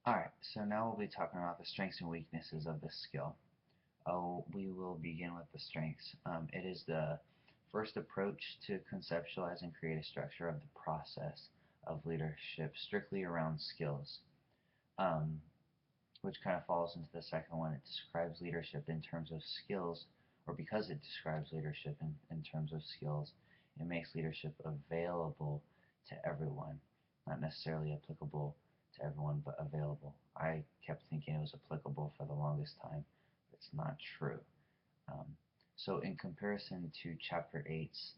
Alright, so now we'll be talking about the strengths and weaknesses of this skill. We will begin with the strengths. It is the first approach to conceptualize and create a structure of the process of leadership strictly around skills, um, which kind of falls into the second one. It describes leadership in terms of skills, or because it describes leadership in terms of skills, it makes leadership available to everyone, not necessarily applicable to everyone, but available. I kept thinking it was applicable for the longest time, but it's not true. Um, so, in comparison to Chapter 8's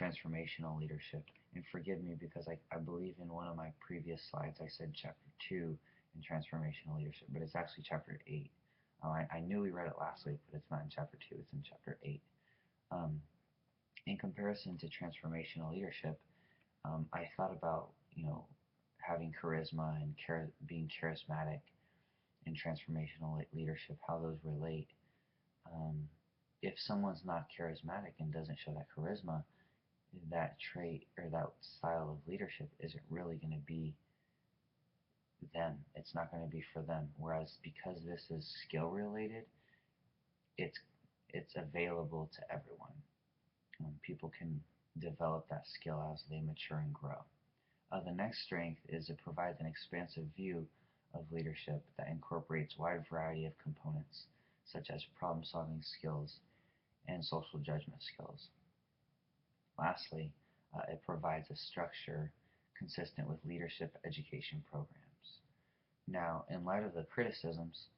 transformational leadership, and forgive me because I believe in one of my previous slides I said Chapter 2 in transformational leadership, but it's actually Chapter 8. I knew we read it last week, but it's not in Chapter 2, it's in Chapter 8. Um, in comparison to transformational leadership, I thought about, having charisma and being charismatic in transformational leadership, how those relate. Um, if someone's not charismatic and doesn't show that charisma, that trait or that style of leadership isn't really going to be them. It's not going to be for them. Whereas because this is skill related, it's it's available to everyone. People can develop that skill as they mature and grow. The next strength is it provides an expansive view of leadership that incorporates a wide variety of components, such as problem solving skills and social judgment skills. Lastly, it provides a structure consistent with leadership education programs. Now, in light of the criticisms,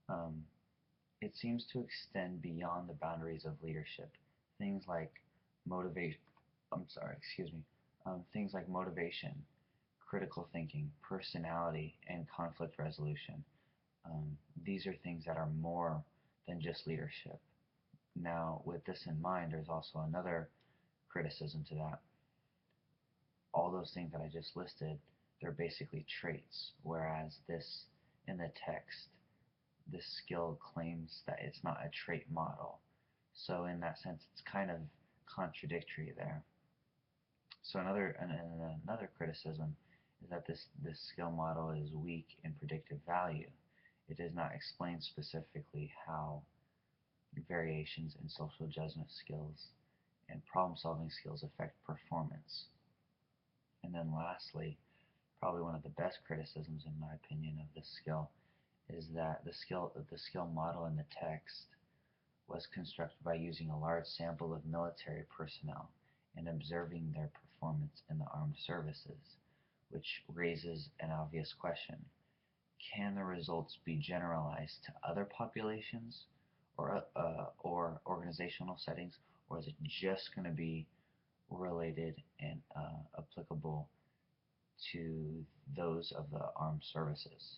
um, it seems to extend beyond the boundaries of leadership. Things like motivation, things like motivation, critical thinking, personality, and conflict resolution. These are things that are more than just leadership. Now, with this in mind, there's also another criticism to that. All those things that I just listed, they're basically traits, whereas this, in the text, this skill claims that it's not a trait model. So in that sense, it's kind of contradictory there. So another criticism is that this skill model is weak in predictive value. It does not explain specifically how variations in social judgment skills and problem-solving skills affect performance. And then lastly, probably one of the best criticisms in my opinion of this skill is that the skill model in the text was constructed by using a large sample of military personnel and observing their performance in the armed services, which raises an obvious question. Can the results be generalized to other populations or organizational settings, or is it just going to be related and applicable to those of the armed services?